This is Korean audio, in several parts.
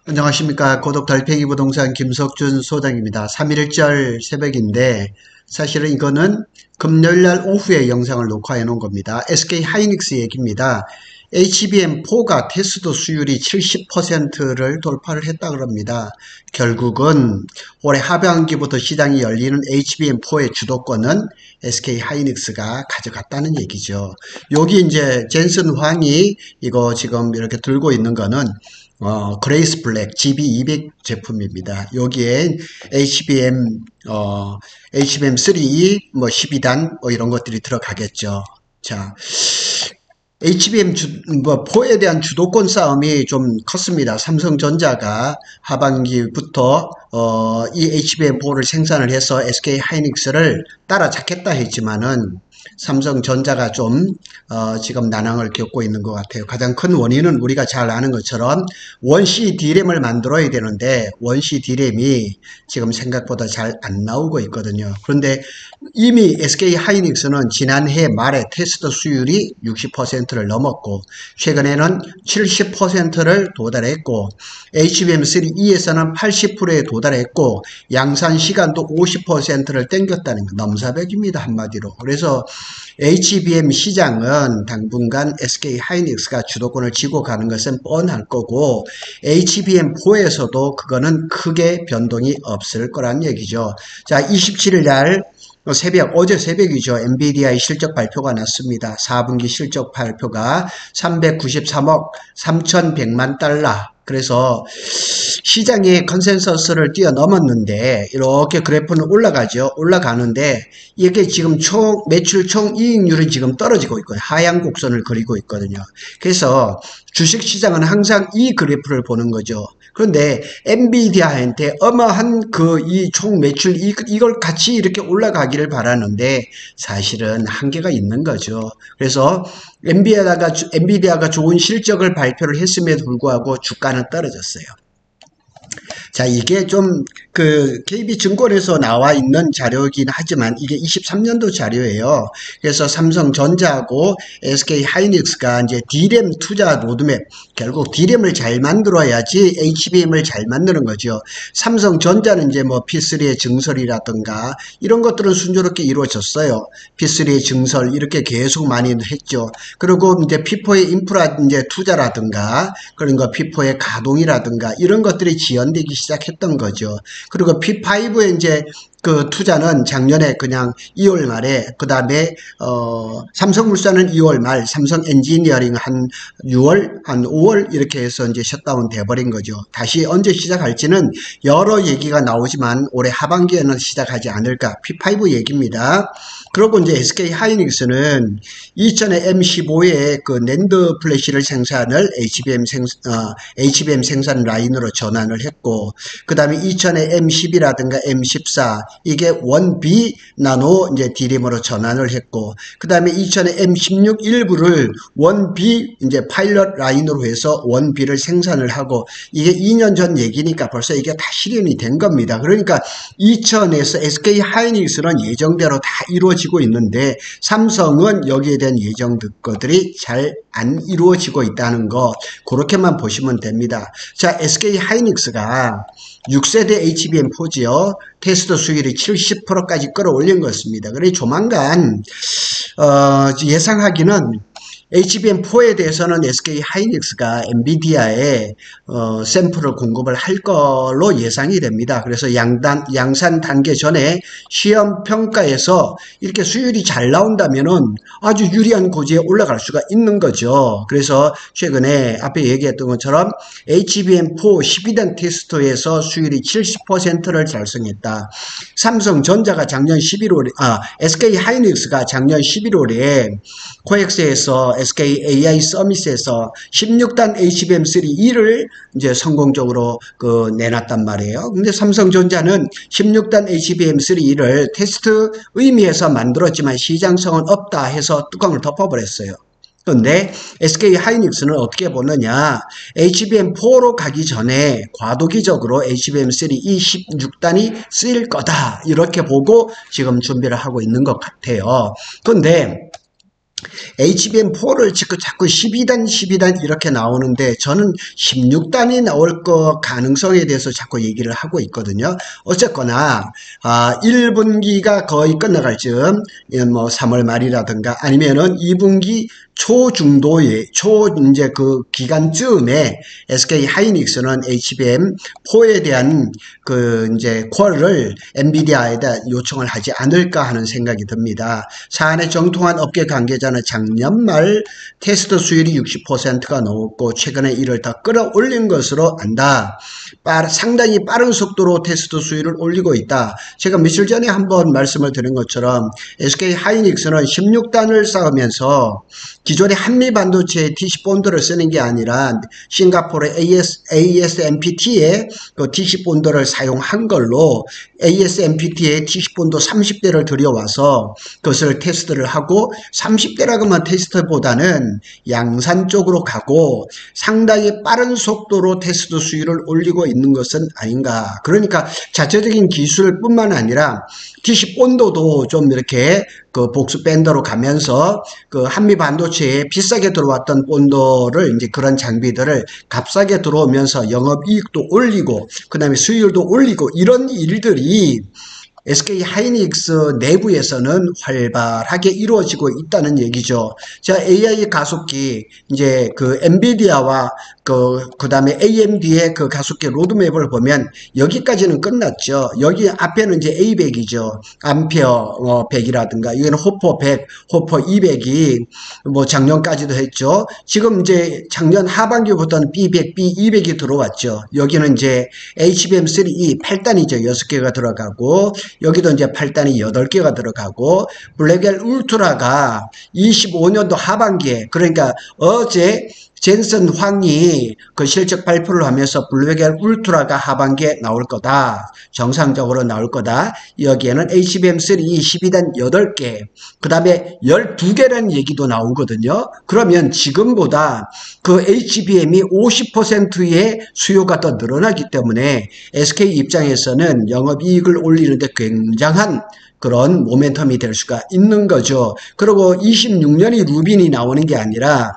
안녕하십니까. 고독 달팽이 부동산 김석준 소장입니다. 3.1절 새벽인데 사실은 이거는 금요일날 오후에 영상을 녹화해 놓은 겁니다. SK 하이닉스 얘기입니다. HBM4가 테스트 수율이 70%를 돌파를 했다 그럽니다. 결국은 올해 하반기부터 시장이 열리는 HBM4의 주도권은 SK 하이닉스가 가져갔다는 얘기죠. 여기 이제 젠슨 황이 이거 지금 이렇게 들고 있는 거는 그레이스 블랙 GB200 제품입니다. 여기에 HBM3 뭐 12단 뭐 이런 것들이 들어가겠죠. 자, HBM4에 대한 주도권 싸움이 좀 컸습니다. 삼성전자가 하반기부터 이 HBM4를 생산을 해서 SK 하이닉스를 따라잡겠다 했지만은 삼성전자가 좀 지금 난항을 겪고 있는 것 같아요. 가장 큰 원인은 우리가 잘 아는 것처럼 원C D램을 만들어야 되는데 원C D램이 지금 생각보다 잘 안 나오고 있거든요. 그런데 이미 SK 하이닉스는 지난해 말에 테스트 수율이 60%를 넘었고 최근에는 70%를 도달했고 HBM3E에서는 80%에 도달했고 양산 시간도 50%를 땡겼다는 거 넘사벽입니다. 한마디로. 그래서 HBM 시장은 당분간 SK 하이닉스가 주도권을 쥐고 가는 것은 뻔할 거고 HBM4에서도 그거는 크게 변동이 없을 거란 얘기죠. 자, 27일 날 어제 새벽이죠. 엔비디아의 실적 발표가 났습니다. 4분기 실적 발표가 393억 3,100만 달러. 그래서 시장의 컨센서스를 뛰어넘었는데 이렇게 그래프는 올라가죠. 올라가는데 이게 지금 매출 총 이익률은 지금 떨어지고 있거든요. 하향 곡선을 그리고 있거든요. 그래서 주식시장은 항상 이 그래프를 보는 거죠. 그런데 엔비디아한테 어마한 이 총 매출 이걸 같이 이렇게 올라가기를 바라는데 사실은 한계가 있는 거죠. 그래서 엔비디아가 좋은 실적을 발표를 했음에도 불구하고 주가는 떨어졌어요. 자, 이게 좀 KB증권에서 나와 있는 자료이긴 하지만 이게 23년도 자료예요. 그래서 삼성전자하고 SK 하이닉스가 이제 D램 투자 로드맵, 결국 D램을 잘 만들어야지 HBM을 잘 만드는 거죠. 삼성전자는 이제 뭐 P3의 증설이라든가 이런 것들은 순조롭게 이루어졌어요. P3의 증설 이렇게 계속 많이 했죠. 그리고 이제 P4의 인프라 이제 투자라든가 그런 거 P4의 가동이라든가 이런 것들이 지연되기 시작했던 거죠. 그리고 P5에 이제 그 투자는 작년에 그냥 2월 말에 그 다음에 삼성물산은 2월 말, 삼성 엔지니어링 한 6월, 한 5월 이렇게 해서 이제 셧다운 돼버린 거죠. 다시 언제 시작할지는 여러 얘기가 나오지만 올해 하반기에는 시작하지 않을까. P5 얘기입니다. 그리고 이제 SK 하이닉스는 이전에 M15의 그 낸드 플래시를 생산을 HBM 생산 라인으로 전환을 했고, 그 다음에 이전에 M10이라든가 M14 이게 1B 나노 이제 D램으로 전환을 했고, 그 다음에 이전에 M16 일부를 1B 이제 파일럿 라인으로 해서 1B를 생산을 하고, 이게 2년 전 얘기니까 벌써 이게 다 실현이 된 겁니다. 그러니까 이천에서 SK 하이닉스는 예정대로 다 이루어지고 있는데 삼성은 여기에 대한 예정들이 잘 안 이루어지고 있다는 거 그렇게만 보시면 됩니다. 자, SK 하이닉스가 6세대 HBM4지요. 테스트 수율이 70%까지 끌어올린 것입니다. 그래서 조만간 예상하기는 HBM4에 대해서는 SK 하이닉스가 엔비디아에 샘플을 공급을 할 걸로 예상이 됩니다. 그래서 양산 단계 전에 시험 평가에서 이렇게 수율이 잘 나온다면은 아주 유리한 고지에 올라갈 수가 있는 거죠. 그래서 최근에 앞에 얘기했던 것처럼 HBM4 12단 테스트에서 수율이 70%를 달성했다. 삼성전자가 작년 11월에 SK 하이닉스가 작년 11월에 코엑스에서 SK AI 서밋에서 16단 HBM3E를 이제 성공적으로 내놨단 말이에요. 근데 삼성전자는 16단 HBM3E를 테스트 의미에서 만들었지만 시장성은 없다 해서 뚜껑을 덮어버렸어요. 그런데 SK 하이닉스는 어떻게 보느냐, HBM4로 가기 전에 과도기적으로 HBM3E 16단이 쓰일 거다 이렇게 보고 지금 준비를 하고 있는 것 같아요. 그런데 HBM4를 자꾸 12단 이렇게 나오는데 저는 16단이 나올 거 가능성에 대해서 자꾸 얘기를 하고 있거든요. 어쨌거나 1분기가 거의 끝나갈 즈음 뭐 3월 말이라든가 아니면은 2분기 이제 그 기간쯤에 SK 하이닉스는 HBM4에 대한 그 이제 퀄을 엔비디아에다 요청을 하지 않을까 하는 생각이 듭니다. 사안에 정통한 업계 관계자는 작년 말 테스트 수율이 60%가 넘었고 최근에 이를 더 끌어올린 것으로 안다. 상당히 빠른 속도로 테스트 수율을 올리고 있다. 제가 며칠 전에 한번 말씀을 드린 것처럼 SK 하이닉스는 16단을 쌓으면서 기존의 한미 반도체 TC 본드를 쓰는 게 아니라 싱가포르의 ASMPT의 그 TC 본드를 사용한 걸로 ASMPT의 TC 본드 30대를 들여와서 그것을 테스트를 하고 30대라고만 테스트보다는 양산 쪽으로 가고 상당히 빠른 속도로 테스트 수율을 올리고 있는 것은 아닌가. 그러니까 자체적인 기술뿐만 아니라 TC 본드도 좀 이렇게 그 복수 밴더로 가면서 그 한미 반도체에 비싸게 들어왔던 본더를 이제 그런 장비들을 값싸게 들어오면서 영업이익도 올리고 그 다음에 수율도 올리고 이런 일들이 SK 하이닉스 내부에서는 활발하게 이루어지고 있다는 얘기죠. 자, AI 가속기, 이제 그 엔비디아와 그 다음에 AMD의 그 가속기 로드맵을 보면 여기까지는 끝났죠. 여기 앞에는 이제 A100이죠. 암페어 100이라든가, 이거는 호퍼 100, 호퍼 200이 뭐 작년까지도 했죠. 지금 이제 작년 하반기부터는 B100, B200이 들어왔죠. 여기는 이제 HBM3E 8단이죠. 6개가 들어가고, 여기도 이제 8단이 8개가 들어가고, 블랙엘 울트라가 25년도 하반기에, 그러니까 어제 젠슨 황이 그 실적 발표를 하면서 블랙엘 울트라가 하반기에 나올 거다. 정상적으로 나올 거다. 여기에는 HBM3E 12단 8개, 그 다음에 12개라는 얘기도 나오거든요. 그러면 지금보다 그 HBM이 50%의 수요가 더 늘어나기 때문에 SK 입장에서는 영업이익을 올리는데 굉장한 그런 모멘텀이 될 수가 있는 거죠. 그리고 26년이 루빈이 나오는 게 아니라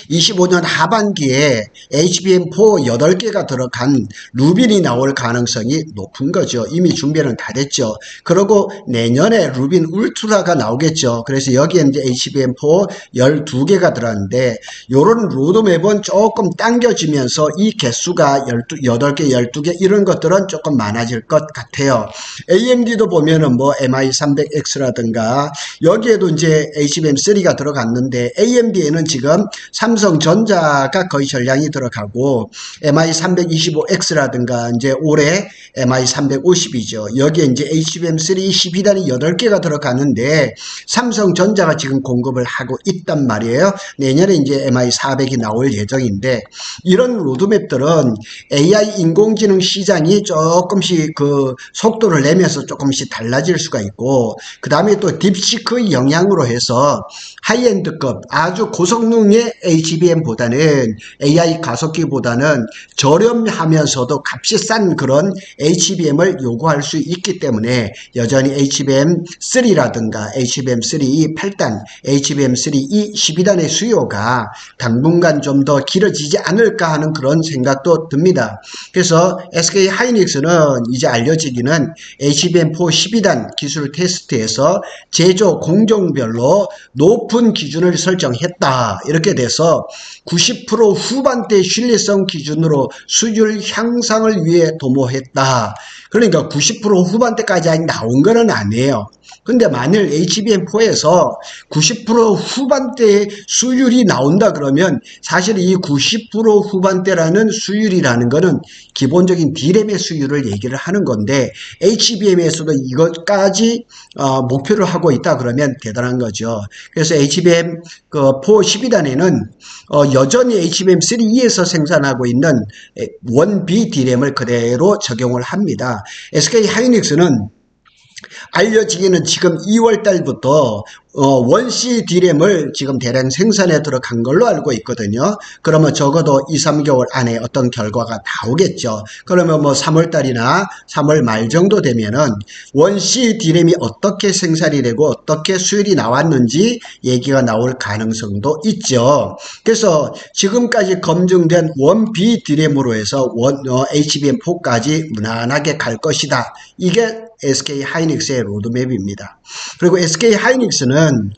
25년 하반기에 HBM4 8개가 들어간 루빈이 나올 가능성이 높은 거죠. 이미 준비는 다 됐죠. 그리고 내년에 루빈 울트라가 나오겠죠. 그래서 여기에 이제 HBM4 12개가 들어갔는데 요런 로드맵은 조금 당겨지면서 이 개수가 8개, 12개 이런 것들은 조금 많아질 것 같아요. AMD도 보면은 뭐 MI300X라든가 여기에도 이제 HBM3가 들어갔는데 AMD에는 지금 삼성전자가 거의 전량이 들어가고 MI325X라든가 이제 올해 MI350이죠. 여기에 이제 HBM3 12단이 8개가 들어가는데 삼성전자가 지금 공급을 하고 있단 말이에요. 내년에 이제 MI400이 나올 예정인데 이런 로드맵들은 AI 인공지능 시장이 조금씩 그 속도를 내면서 조금씩 달라질 수가 있고 그 다음에 또 딥시크의 영향으로 해서 하이엔드급 아주 고성능의 HBM보다는 AI 가속기보다는 저렴하면서도 값이 싼 그런 HBM을 요구할 수 있기 때문에 여전히 HBM3라든가 HBM3E 8단, HBM3E 12단의 수요가 당분간 좀 더 길어지지 않을까 하는 그런 생각도 듭니다. 그래서 SK 하이닉스는 이제 알려지기는 HBM4 12단 기술 테스트에서 제조 공정별로 높은 기준을 설정했다. 이렇게 돼서 90% 후반대 신뢰성 기준으로 수율 향상을 위해 도모했다. 그러니까 90% 후반대까지 아직 나온 거는 아니에요. 근데 만일 HBM4에서 90% 후반대 수율이 나온다 그러면 사실 이 90% 후반대라는 수율이라는 거는 기본적인 D램의 수율을 얘기를 하는 건데 HBM에서도 이것까지 목표를 하고 있다 그러면 대단한 거죠. 그래서 HBM 4 12단에는 여전히 HBM3E에서 생산하고 있는 1B D램을 그대로 적용을 합니다. SK 하이닉스는 알려지기는 지금 2월 달부터 원C D램을 지금 대량 생산에 들어간 걸로 알고 있거든요. 그러면 적어도 2, 3개월 안에 어떤 결과가 나오겠죠. 그러면 뭐 3월달이나 3월 말 정도 되면은 원C D램이 어떻게 생산이 되고 어떻게 수율이 나왔는지 얘기가 나올 가능성도 있죠. 그래서 지금까지 검증된 원B D램으로 해서 HBM4까지 무난하게 갈 것이다. 이게 SK 하이닉스의 로드맵입니다. 그리고 SK 하이닉스는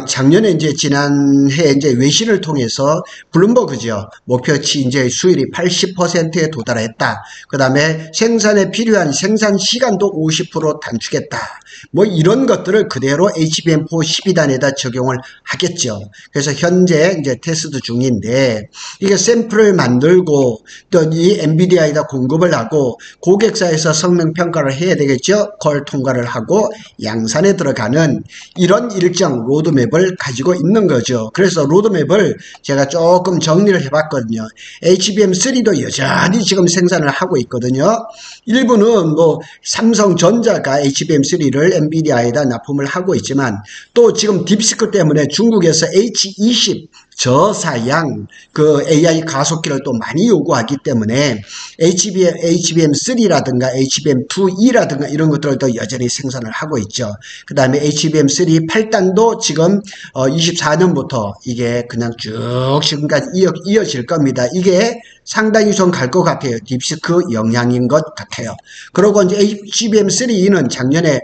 작년에 이제 지난해 이제 외신을 통해서 블룸버그죠. 목표치 이제 수율이 80%에 도달했다. 그 다음에 생산에 필요한 생산 시간도 50% 단축했다. 뭐 이런 것들을 그대로 HBM4 12단에다 적용을 하겠죠. 그래서 현재 이제 테스트 중인데 이게 샘플을 만들고 또 이 엔비디아에다 공급을 하고 고객사에서 성능 평가를 해야 되겠죠. 퀄 통과를 하고 양산에 들어가는 이런 일정 로드맵을 가지고 있는 거죠. 그래서 로드맵을 제가 조금 정리를 해봤거든요. HBM3도 여전히 지금 생산을 하고 있거든요. 일부는 뭐 삼성전자가 HBM3를 엔비디아에다 납품을 하고 있지만 또 지금 딥시크 때문에 중국에서 H20 저사양 그 AI 가속기를 또 많이 요구하기 때문에 HBM3라든가 HBM2E라든가 이런 것들을 또 여전히 생산을 하고 있죠. 그 다음에 HBM3 8단도 지금 24년부터 이게 그냥 쭉 지금까지 이어질 겁니다. 이게 상당히 좀 갈 것 같아요. 딥시크 영향인 것 같아요. 그리고 이제 HBM3는 작년에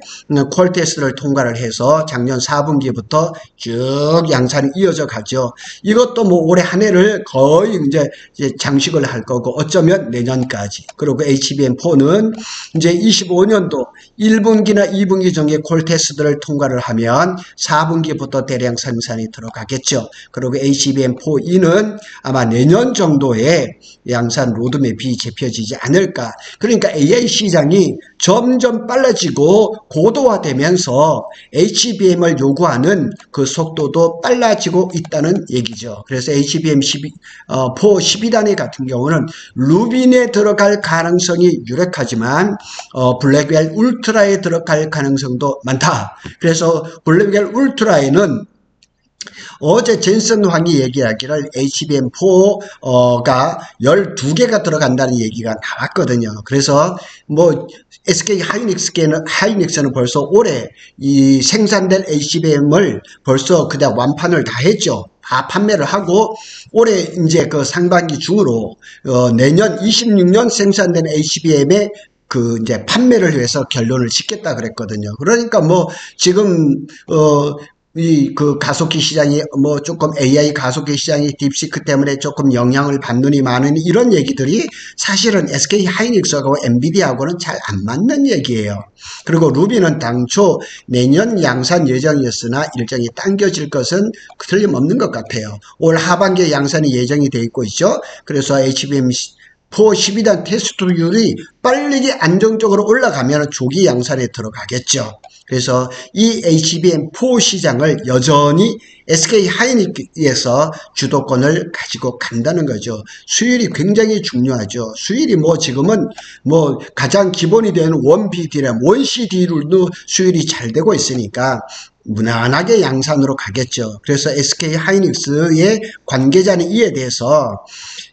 퀄 테스트를 통과를 해서 작년 4분기부터 쭉 양산이 이어져 가죠. 이것도 뭐 올해 한 해를 거의 이제 장식을 할 거고 어쩌면 내년까지. 그리고 HBM4는 이제 25년도 1분기나 2분기 정도의 콜 테스트를 통과를 하면 4분기부터 대량 생산이 들어가겠죠. 그리고 HBM4E는 아마 내년 정도에 양산 로드맵이 잡혀지지 않을까. 그러니까 AI 시장이 점점 빨라지고 고도화되면서 HBM을 요구하는 그 속도도 빨라지고 있다는 얘기죠. 그래서 HBM4 12단위 같은 경우는 루빈에 들어갈 가능성이 유력하지만 블랙웰 울트라에 들어갈 가능성도 많다. 그래서 블랙웰 울트라에는 어제 젠슨 황이 얘기하기를 HBM4가 12개가 들어간다는 얘기가 나왔거든요. 그래서 뭐 SK 하이닉스는 벌써 올해 이 생산된 HBM을 벌써 그냥 완판을 다 했죠. 다 판매를 하고 올해 이제 그 상반기 중으로 내년 26년 생산된 HBM의 그 이제 판매를 위해서 결론을 짓겠다 그랬거든요. 그러니까 뭐 지금 이 그 가속기 시장이 뭐 조금 AI 가속기 시장이 딥시크 때문에 조금 영향을 받느니 마느니 이런 얘기들이 사실은 SK 하이닉스하고 엔비디아하고는 잘 안 맞는 얘기예요. 그리고 루비는 당초 내년 양산 예정이었으나 일정이 당겨질 것은 틀림없는 것 같아요. 올 하반기에 양산이 예정이 돼 있고 있죠. 그래서 HBM4 12단 테스트율이 빠르게 안정적으로 올라가면 조기 양산에 들어가겠죠. 그래서 이 HBM4 시장을 여전히 SK 하이닉스에서 주도권을 가지고 간다는 거죠. 수율이 굉장히 중요하죠. 수율이 뭐 지금은 뭐 가장 기본이 되는 원B D램, 원C D로도 수율이 잘 되고 있으니까 무난하게 양산으로 가겠죠. 그래서 SK 하이닉스의 관계자는 이에 대해서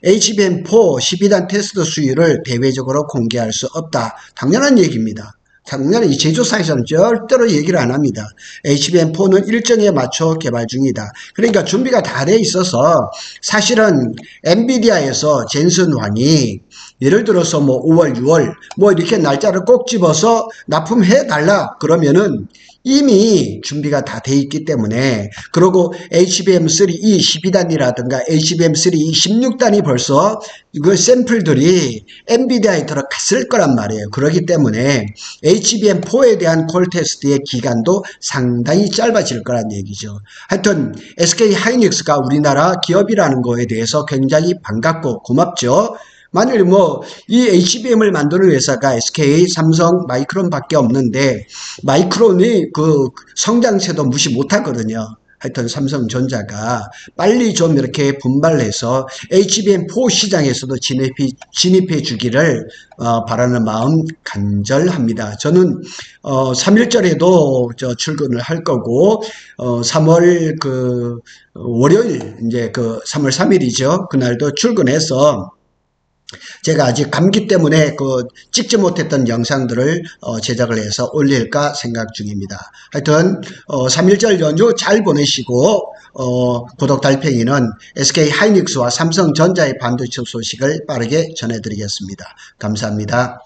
HBM4 12단 테스트 수율을 대외적으로 공개할 수 없다. 당연한 얘기입니다. 작년에 이 제조사에서는 절대로 얘기를 안 합니다. HBM4는 일정에 맞춰 개발 중이다. 그러니까 준비가 다 돼 있어서 사실은 엔비디아에서 젠슨 황이 예를 들어서 뭐 5월, 6월 뭐 이렇게 날짜를 꼭 집어서 납품해 달라 그러면은 이미 준비가 다 돼 있기 때문에 그리고 HBM3E 12단이라든가 HBM3E 16단이 벌써 그 샘플들이 엔비디아에 들어갔을 거란 말이에요. 그렇기 때문에 HBM4에 대한 콜 테스트의 기간도 상당히 짧아질 거란 얘기죠. 하여튼 SK 하이닉스가 우리나라 기업이라는 거에 대해서 굉장히 반갑고 고맙죠. 만일 뭐 이 HBM을 만드는 회사가 SK, 삼성, 마이크론 밖에 없는데 마이크론이 그 성장세도 무시 못하거든요. 하여튼 삼성전자가 빨리 좀 이렇게 분발해서 HBM4 시장에서도 진입해 주기를 바라는 마음 간절합니다. 저는 3일절에도 출근을 할 거고 3월 월요일 이제 3월 3일이죠. 그날도 출근해서 제가 아직 감기 때문에 찍지 못했던 영상들을 제작을 해서 올릴까 생각 중입니다. 하여튼 3일절 연휴 잘 보내시고 구독 달팽이는 SK하이닉스와 삼성전자의 반도체 소식을 빠르게 전해드리겠습니다. 감사합니다.